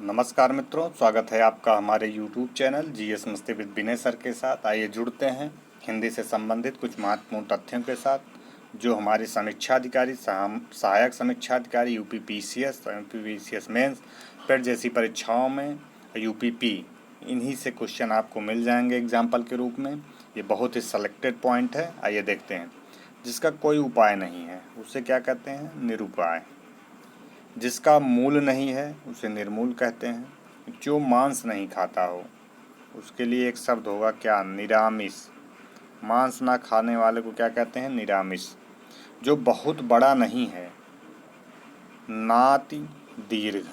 नमस्कार मित्रों, स्वागत है आपका हमारे YouTube चैनल जीएस मस्ती विद विनय सर के साथ। आइए जुड़ते हैं हिंदी से संबंधित कुछ महत्वपूर्ण तथ्यों के साथ जो हमारे समीक्षा अधिकारी, सहायक समीक्षा अधिकारी, यूपीपीसीएस मेंस, पेट जैसी परीक्षाओं में, यूपीपी, इन्हीं से क्वेश्चन आपको मिल जाएंगे एग्जाम्पल के रूप में। ये बहुत ही सेलेक्टेड पॉइंट है। आइए देखते हैं। जिसका कोई उपाय नहीं है उसे क्या कहते हैं? निरुपाय। जिसका मूल नहीं है उसे निर्मूल कहते हैं। जो मांस नहीं खाता हो उसके लिए एक शब्द होगा क्या? निरामिष। मांस ना खाने वाले को क्या कहते हैं? निरामिष। जो बहुत बड़ा नहीं है, नाति दीर्घ।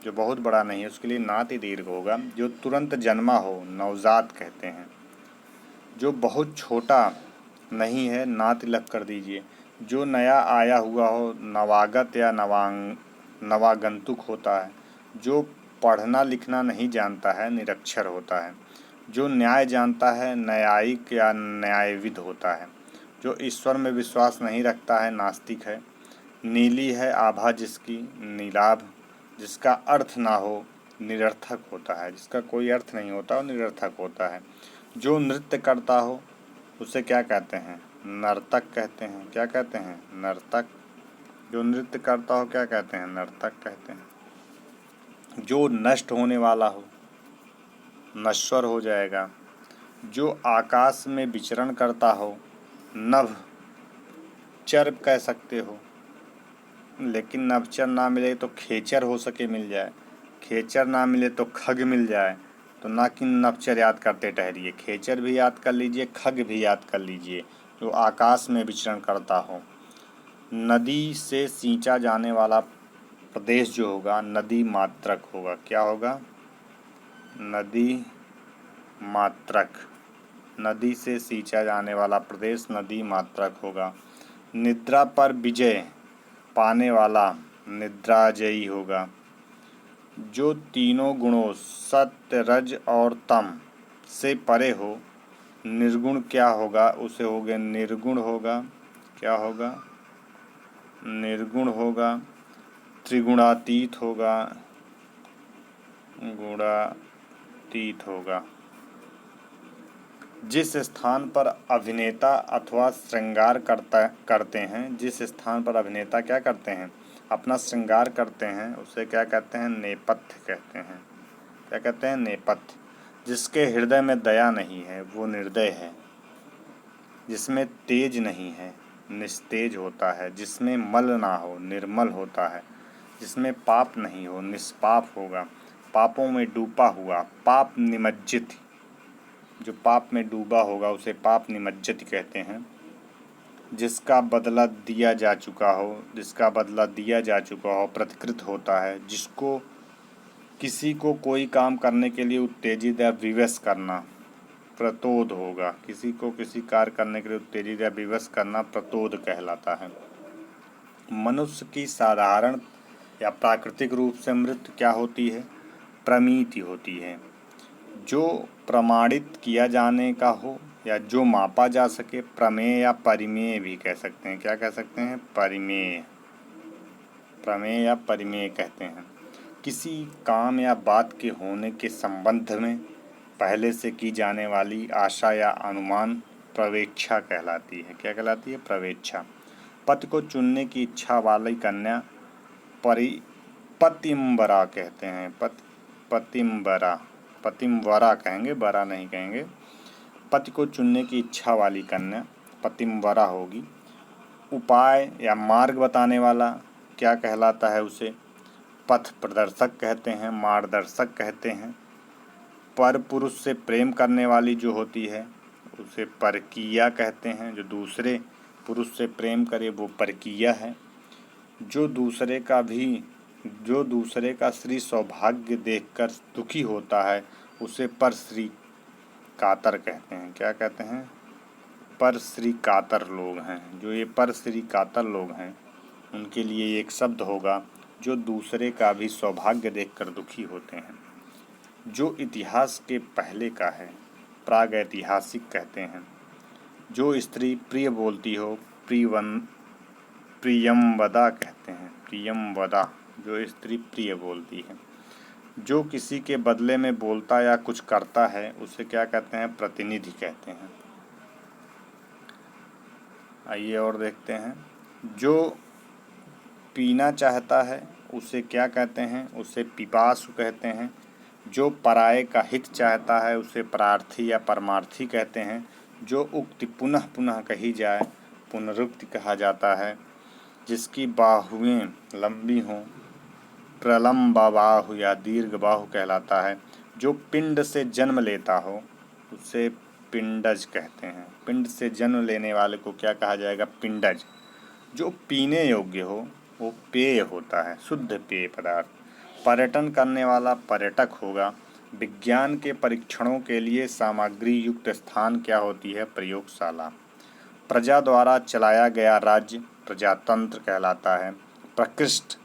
जो बहुत बड़ा नहीं है उसके लिए नाति दीर्घ होगा। जो तुरंत जन्मा हो नवजात कहते हैं। जो बहुत छोटा नहीं है, नाति लग कर दीजिए। जो नया आया हुआ हो नवागत या नवागंतुक होता है। जो पढ़ना लिखना नहीं जानता है निरक्षर होता है। जो न्याय जानता है न्यायिक या न्यायविद होता है। जो ईश्वर में विश्वास नहीं रखता है नास्तिक है। नीली है आभा जिसकी नीलाभ। जिसका अर्थ ना हो निरर्थक होता है। जिसका कोई अर्थ नहीं होता वो निरर्थक होता है। जो नृत्य करता हो उसे क्या कहते हैं? नर्तक कहते हैं। क्या कहते हैं? नर्तक। जो नृत्य करता हो क्या कहते हैं? नर्तक कहते हैं। जो नष्ट होने वाला हो नश्वर हो जाएगा। जो आकाश में विचरण करता हो नभ चर कह सकते हो, लेकिन नभचर ना मिले तो खेचर हो सके मिल जाए। खेचर ना मिले तो खग मिल जाए। तो ना कि नभचर याद करते ठहरिए, खेचर भी याद कर लीजिए, खग भी याद कर लीजिए। जो आकाश में विचरण करता हो। नदी से सींचा जाने वाला प्रदेश जो होगा नदी मात्रक होगा। क्या होगा? नदी मात्रक। नदी से सींचा जाने वाला प्रदेश नदी मात्रक होगा। निद्रा पर विजय पाने वाला निद्राजयी होगा। जो तीनों गुणों सत्य रज और तम से परे हो निर्गुण क्या होगा? उसे हो गया निर्गुण होगा। क्या होगा? निर्गुण होगा। त्रिगुणातीत होगा। गुणातीत होगा। जिस स्थान पर अभिनेता अथवा श्रृंगार करते हैं, जिस स्थान पर अभिनेता क्या करते हैं? अपना श्रृंगार करते हैं, उसे क्या कहते हैं? नेपथ्य कहते हैं। क्या कहते हैं? नेपथ्य। जिसके हृदय में दया नहीं है वो निर्दय है। जिसमें तेज नहीं है निस्तेज होता है। जिसमें मल ना हो निर्मल होता है। जिसमें पाप नहीं हो निष्पाप होगा। पापों में डूबा हुआ पाप निमज्जित। जो पाप में डूबा होगा उसे पाप निमज्जित कहते हैं। जिसका बदला दिया जा चुका हो, जिसका बदला दिया जा चुका हो प्रतिकृत होता है। जिसको किसी को कोई काम करने के लिए उत्तेजित या विवश करना प्रतोद होगा। किसी को किसी कार्य करने के लिए उत्तेजित या विवश करना प्रतोद कहलाता है। मनुष्य की साधारण या प्राकृतिक रूप से मृत्यु क्या होती है? प्रमिति होती है। जो प्रमाणित किया जाने का हो या जो मापा जा सके प्रमेय या परिमेय भी कह सकते हैं। क्या कह सकते हैं? परिमेय। प्रमेय या परिमेय कहते हैं। किसी काम या बात के होने के संबंध में पहले से की जाने वाली आशा या अनुमान प्रवेक्षा कहलाती है। क्या कहलाती है? प्रवेक्षा। पति को चुनने की इच्छा वाली कन्या पतिम्बरा कहते हैं। पतिम्बरा। पतिम्बरा कहेंगे, बरा नहीं कहेंगे। पति को चुनने की इच्छा वाली कन्या पतिम्बरा होगी। उपाय या मार्ग बताने वाला क्या कहलाता है? उसे पथ प्रदर्शक कहते हैं, मार्गदर्शक कहते हैं। पर पुरुष से प्रेम करने वाली जो होती है उसे परकीया कहते हैं। जो दूसरे पुरुष से प्रेम करे वो परकीया है। जो दूसरे का श्री सौभाग्य देखकर दुखी होता है उसे पर श्री कातर कहते हैं। क्या कहते हैं? पर श्री कातर लोग हैं। जो ये पर श्री कातर लोग हैं उनके लिए एक शब्द होगा जो दूसरे का भी सौभाग्य देखकर दुखी होते हैं। जो इतिहास के पहले का है प्रागैतिहासिक कहते हैं। जो स्त्री प्रिय बोलती हो प्रियमवदा कहते हैं। प्रियमवदा। जो स्त्री प्रिय बोलती है। जो किसी के बदले में बोलता या कुछ करता है उसे क्या कहते हैं? प्रतिनिधि कहते हैं। आइए और देखते हैं। जो पीना चाहता है उसे क्या कहते हैं? उसे पिपासु कहते हैं। जो पराये का हित चाहता है उसे प्रार्थी या परमार्थी कहते हैं। जो उक्ति पुनः पुनः कही जाए पुनरुक्ति कहा जाता है। जिसकी बाहुएं लंबी हों प्रलम्ब बाहु या दीर्घ बाहु कहलाता है। जो पिंड से जन्म लेता हो उसे पिंडज कहते हैं। पिंड से जन्म लेने वाले को क्या कहा जाएगा? पिंडज। जो पीने योग्य हो वो पेय होता है, शुद्ध पेय पदार्थ। पर्यटन करने वाला पर्यटक होगा। विज्ञान के परीक्षणों के लिए सामग्री युक्त स्थान क्या होती है? प्रयोगशाला। प्रजा द्वारा चलाया गया राज्य प्रजातंत्र कहलाता है। प्रकृष्ट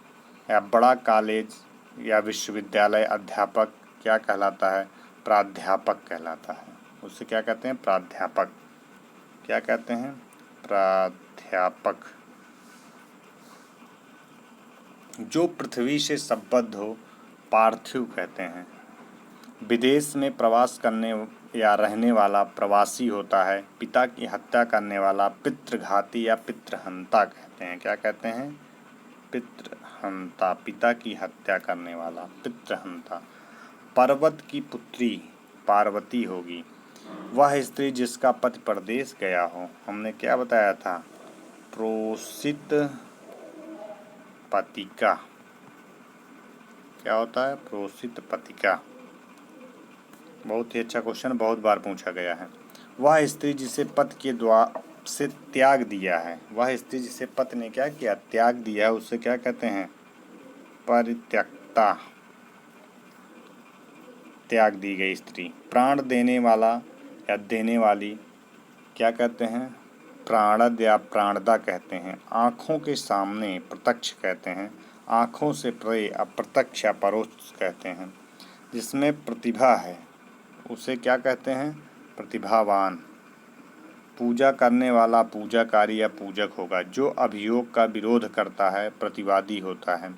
या बड़ा कॉलेज या विश्वविद्यालय अध्यापक क्या कहलाता है? प्राध्यापक कहलाता है। उसे क्या कहते हैं? प्राध्यापक। क्या कहते हैं? प्राध्यापक। जो पृथ्वी से संबद्ध हो पार्थिव कहते हैं। विदेश में प्रवास करने या रहने वाला प्रवासी होता है। पिता की हत्या करने वाला पितृघाती या पितृहंता कहते हैं। क्या कहते हैं? पितृहंता। पिता की हत्या करने वाला पितृहंता। पर्वत की पुत्री पार्वती होगी। वह स्त्री जिसका पति परदेश गया हो। हमने क्या बताया था? प्रोसित पतिका। क्या होता है? प्रोसित पतिका। बहुत ही अच्छा क्वेश्चन, बहुत बार पूछा गया है। वह स्त्री जिसे पति के द्वार से त्याग दिया है। वह स्त्री जिसे पति ने क्या किया? त्याग दिया है। उसे क्या कहते हैं? परित्यक्ता। त्याग दी गई स्त्री। प्राण देने वाला या देने वाली क्या कहते हैं? प्राणद या प्राणदा कहते हैं। आँखों के सामने प्रत्यक्ष कहते हैं। आँखों से परे अप्रत्यक्ष या परोक्ष कहते हैं। जिसमें प्रतिभा है उसे क्या कहते हैं? प्रतिभावान। पूजा करने वाला पूजाकारी या पूजक होगा। जो अभियोग का विरोध करता है प्रतिवादी होता है।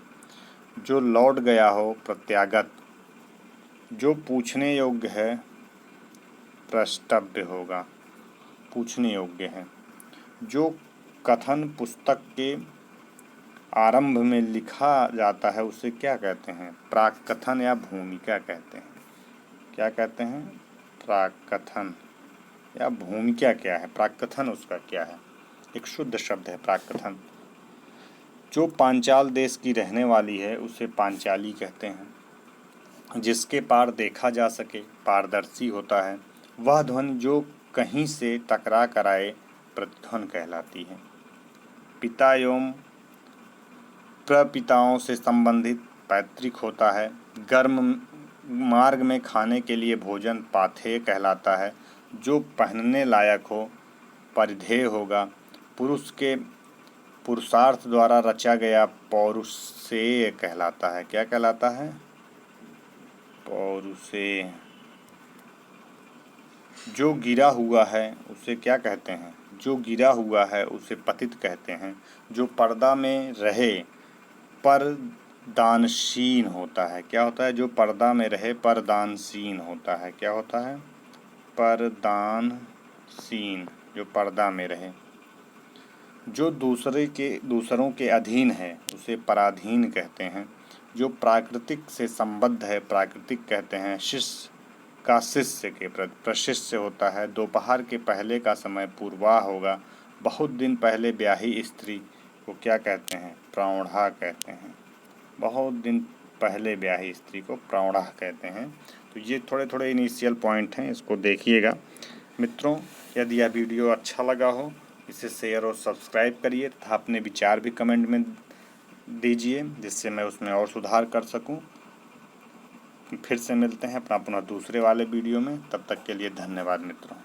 जो लौट गया हो प्रत्यागत। जो पूछने योग्य है प्रष्टव्य होगा, पूछने योग्य है। जो कथन पुस्तक के आरंभ में लिखा जाता है उसे क्या कहते हैं? प्राक कथन या भूमिका कहते हैं। क्या कहते हैं? प्राक कथन या भूमिका क्या है? प्राक कथन उसका क्या है? एक शुद्ध शब्द है प्राक कथन। जो पांचाल देश की रहने वाली है उसे पांचाली कहते हैं। जिसके पार देखा जा सके पारदर्शी होता है। वह ध्वनि जो कहीं से टकरा कर आए प्रतिध्वनि कहलाती है। पिता एवं प्रपिताओं से संबंधित पैतृक होता है। गर्म मार्ग में खाने के लिए भोजन पाथेय कहलाता है। जो पहनने लायक हो परिधेय होगा। पुरुष के पुरुषार्थ द्वारा रचा गया पौरुषेय कहलाता है। क्या कहलाता है? पौरुषेय। जो गिरा हुआ है उसे क्या कहते हैं? जो गिरा हुआ है उसे पतित कहते हैं। जो पर्दा में रहे पर दानशीन होता है। क्या होता है? जो पर्दा में रहे पर दानशीन होता है। क्या होता है? परदानशीन। जो पर्दा में रहे। जो दूसरों के अधीन है उसे पराधीन कहते हैं। जो प्राकृतिक से संबद्ध है प्राकृतिक कहते हैं। शिष्य का शिष्य के प्रति प्रशिष्य होता है। दोपहर के पहले का समय पूर्वाह होगा। बहुत दिन पहले ब्याही स्त्री को क्या कहते हैं? प्रौढ़ा कहते हैं। बहुत दिन पहले ब्याही स्त्री को प्रौढ़ा कहते हैं। तो ये थोड़े थोड़े इनिशियल पॉइंट हैं, इसको देखिएगा मित्रों। यदि यह वीडियो अच्छा लगा हो इसे शेयर और सब्सक्राइब करिए तथा अपने विचार भी कमेंट में दीजिए जिससे मैं उसमें और सुधार कर सकूं। फिर से मिलते हैं अपना पुनः दूसरे वाले वीडियो में। तब तक के लिए धन्यवाद मित्रों।